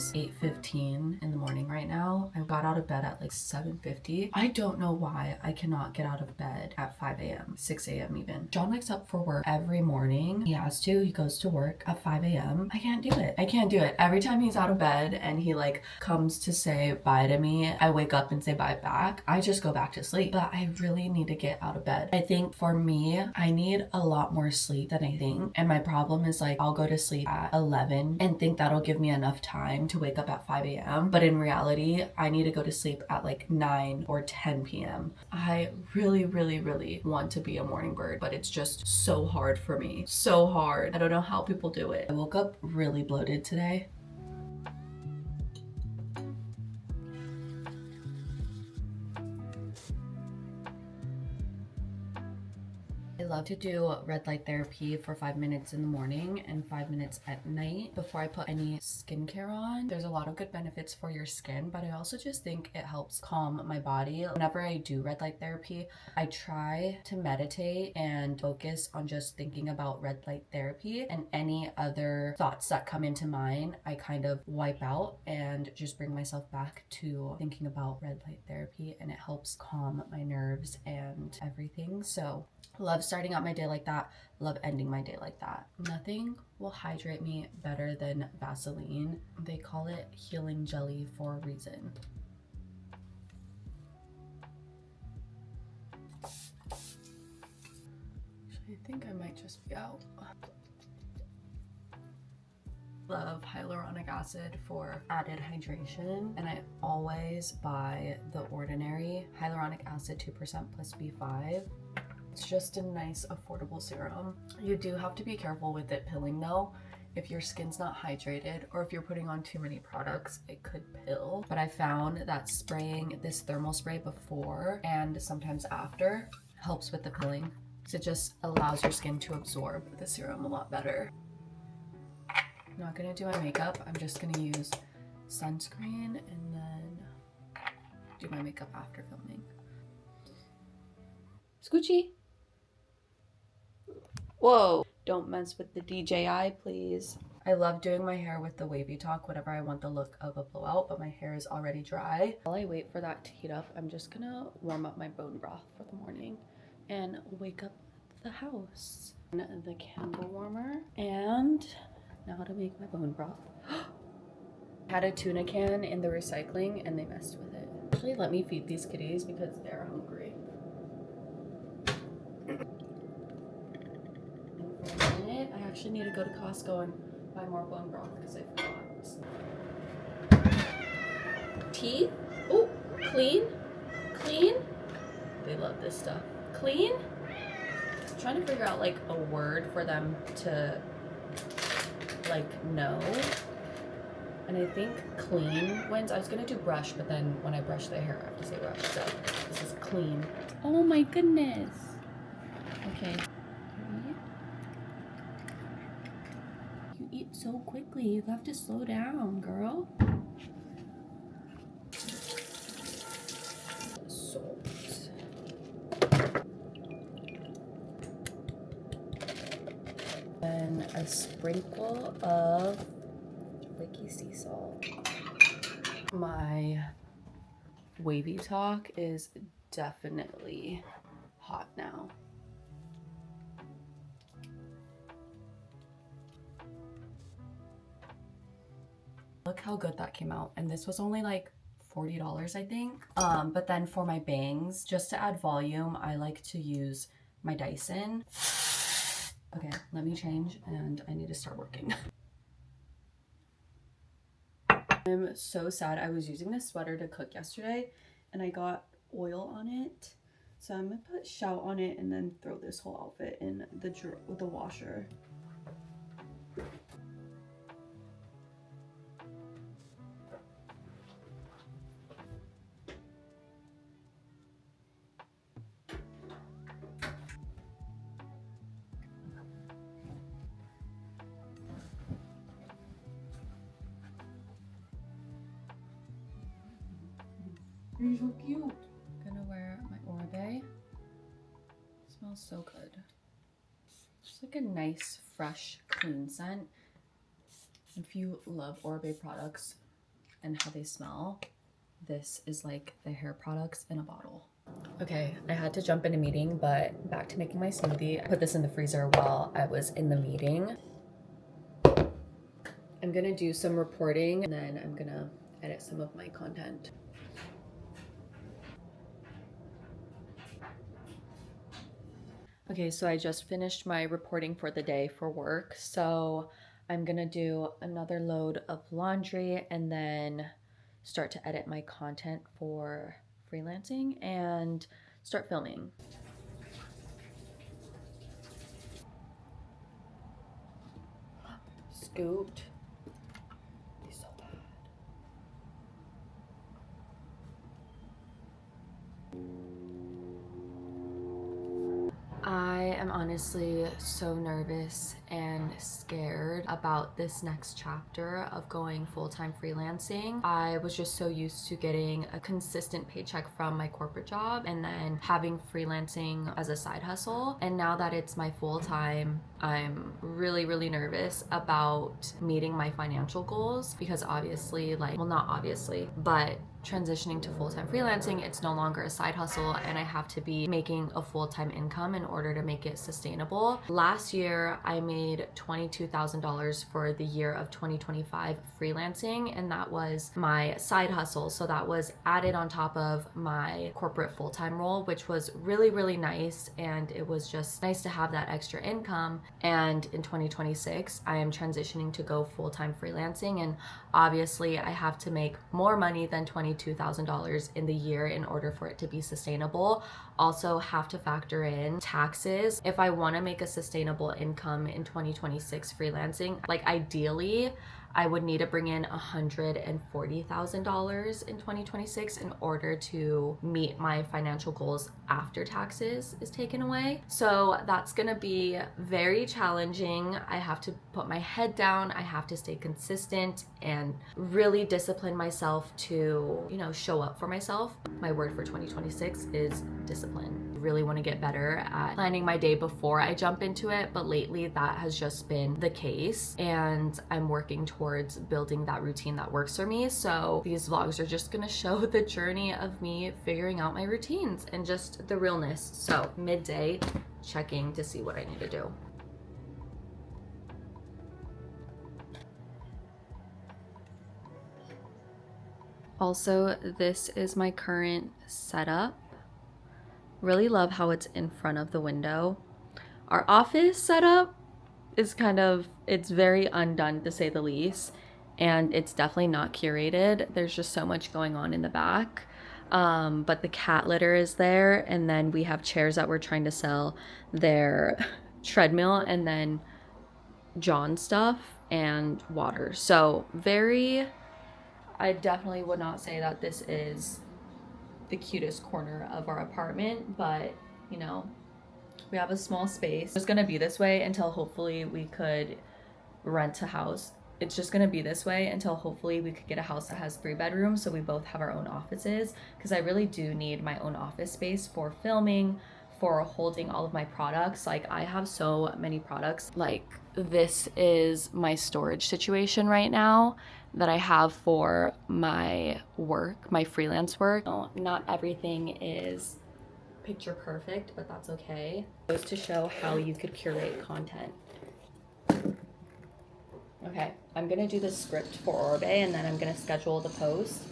It's 8:15 in the morning right now. I got out of bed at like 7:50. I don't know why I cannot get out of bed at 5 a.m., 6 a.m. even. John wakes up for work every morning. He has to. He goes to work at 5 a.m. I can't do it. I can't do it. Every time he's out of bed and he like comes to say bye to me, I wake up and say bye back. I just go back to sleep. But I really need to get out of bed. I think for me, I need a lot more sleep than I think. And my problem is like I'll go to sleep at 11 and think that'll give me enough time to wake up at 5 a.m. But in reality, I need to go to sleep at like 9 or 10 p.m. I really, really, really want to be a morning bird, but it's just so hard for me. So hard. I don't know how people do it. I woke up really bloated today. I love to do red light therapy for 5 minutes in the morning and 5 minutes at night before I put any skincare on. There's a lot of good benefits for your skin, but I also just think it helps calm my body. Whenever I do red light therapy, I try to meditate and focus on just thinking about red light therapy, and any other thoughts that come into mind, I kind of wipe out and just bring myself back to thinking about red light therapy, and it helps calm my nerves and everything. So love starting out my day like that, love ending my day like that. Nothing will hydrate me better than Vaseline. They call it healing jelly for a reason. Actually, I think I might just be out. Love hyaluronic acid for added hydration, and I always buy the Ordinary hyaluronic acid 2% plus B5. It's just a nice affordable serum. You do have to be careful with it pilling though. If your skin's not hydrated or if you're putting on too many products, it could pill. But I found that spraying this thermal spray before and sometimes after helps with the pilling. So it just allows your skin to absorb the serum a lot better. I'm not gonna do my makeup. I'm just gonna use sunscreen and then do my makeup after filming. Scoochie. Whoa, don't mess with the DJI, please. I love doing my hair with the wavy talk whenever I want the look of a blowout, but my hair is already dry. While I wait for that to heat up, I'm just gonna warm up my bone broth for the morning and wake up the house. And the candle warmer, and now to make my bone broth. Had a tuna can in the recycling and they messed with it. Actually, let me feed these kitties because they're hungry. I actually need to go to Costco and buy more bone broth because I forgot. Teeth? Oh, clean? Clean? They love this stuff. Clean? I'm trying to figure out like a word for them to like know. And I think clean wins. I was gonna do brush, but then when I brush their hair, I have to say brush. So this is clean. Oh my goodness. Okay. You eat so quickly. You have to slow down, girl. Salt. And a sprinkle of flaky sea salt. My wavy talk is definitely hot now. Look how good that came out. And this was only like $40, I think. But then for my bangs, just to add volume, I like to use my Dyson. Okay, let me change and I need to start working. I'm so sad. I was using this sweater to cook yesterday and I got oil on it. So I'm gonna put shout on it and then throw this whole outfit in the washer. You're so cute. I'm gonna wear my Oribe. Smells so good. It's like a nice, fresh, clean scent. If you love Oribe products, and how they smell. This is like the hair products in a bottle. Okay, I had to jump in a meeting, but back to making my smoothie. I put this in the freezer while I was in the meeting. I'm gonna do some reporting and then I'm gonna edit some of my content. Okay, so I just finished my reporting for the day for work. So I'm gonna do another load of laundry and then start to edit my content for freelancing and start filming. Scooped. It's so bad. I am honestly so nervous and scared about this next chapter of going full-time freelancing. I was just so used to getting a consistent paycheck from my corporate job and then having freelancing as a side hustle. And now that it's my full-time, I'm really nervous about meeting my financial goals because obviously, like, well, not obviously, but transitioning to full-time freelancing, it's no longer a side hustle and I have to be making a full-time income in order to make it sustainable. Last year, I made $22,000 for the year of 2025 freelancing, and that was my side hustle. So that was added on top of my corporate full-time role, which was really nice, and it was just nice to have that extra income. And in 2026, I am transitioning to go full-time freelancing, and obviously I have to make more money than $22,000 in the year in order for it to be sustainable. Also have to factor in taxes. If I want to make a sustainable income in 2026 freelancing, like ideally, I would need to bring in $140,000 in 2026 in order to meet my financial goals after taxes is taken away. So that's gonna be very challenging. I have to put my head down. I have to stay consistent and really discipline myself to, you know, show up for myself. My word for 2026 is discipline. I really want to get better at planning my day before I jump into it, but lately that has just been the case, and I'm working towards building that routine that works for me. So these vlogs are just gonna show the journey of me figuring out my routines and just the realness. So midday, checking to see what I need to do. Also, this is my current setup. Really love how it's in front of the window. Our office setup is it's very undone to say the least, and it's definitely not curated. There's just so much going on in the back. But the cat litter is there, and then we have chairs that we're trying to sell their treadmill, and then John stuff and water. So I definitely would not say that this is the cutest corner of our apartment, but you know, we have a small space. It's gonna be this way until hopefully we could rent a house. It's just gonna be this way until hopefully we could get a house that has 3 bedrooms so we both have our own offices, because I really do need my own office space for filming, for holding all of my products. Like, I have so many products. Like, this is my storage situation right now that I have for my work, my freelance work. Not everything is picture perfect, but that's okay. It goes to show how you could curate content. Okay, I'm gonna do the script for Orbe, and then I'm gonna schedule the post,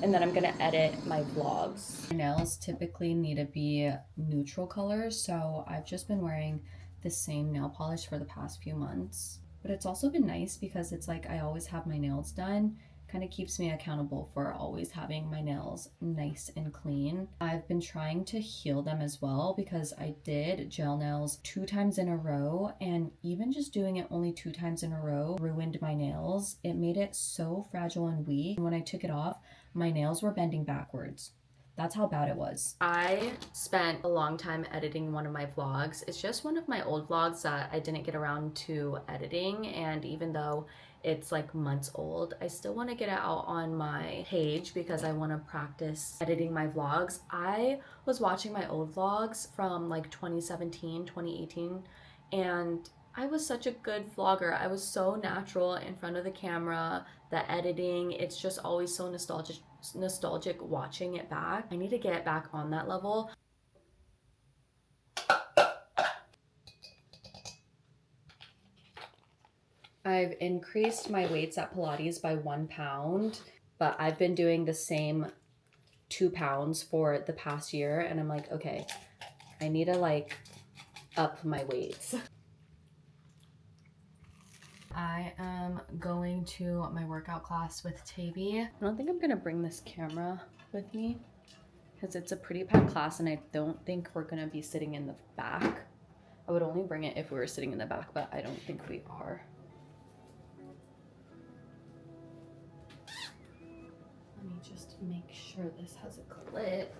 and then I'm gonna edit my vlogs. My nails typically need to be neutral colors, so I've just been wearing the same nail polish for the past few months. But it's also been nice because it's like I always have my nails done. Kind of keeps me accountable for always having my nails nice and clean. I've been trying to heal them as well because I did gel nails 2 times in a row, and even just doing it only 2 times in a row ruined my nails. It made it so fragile and weak. And when I took it off, my nails were bending backwards. That's how bad it was. I spent a long time editing one of my vlogs. It's just one of my old vlogs that I didn't get around to editing, and even though it's like months old, I still want to get it out on my page because I want to practice editing my vlogs. I was watching my old vlogs from like 2017, 2018, and I was such a good vlogger. I was so natural in front of the camera. The editing, it's just always so nostalgic watching it back. I need to get back on that level. I've increased my weights at Pilates by 1 pound, but I've been doing the same 2 pounds for the past year, and I'm like, okay, I need to like up my weights. I am going to my workout class with Tavy. I don't think I'm gonna bring this camera with me because it's a pretty packed class and I don't think we're gonna be sitting in the back. I would only bring it if we were sitting in the back, but I don't think we are. Let me just make sure this has a clip.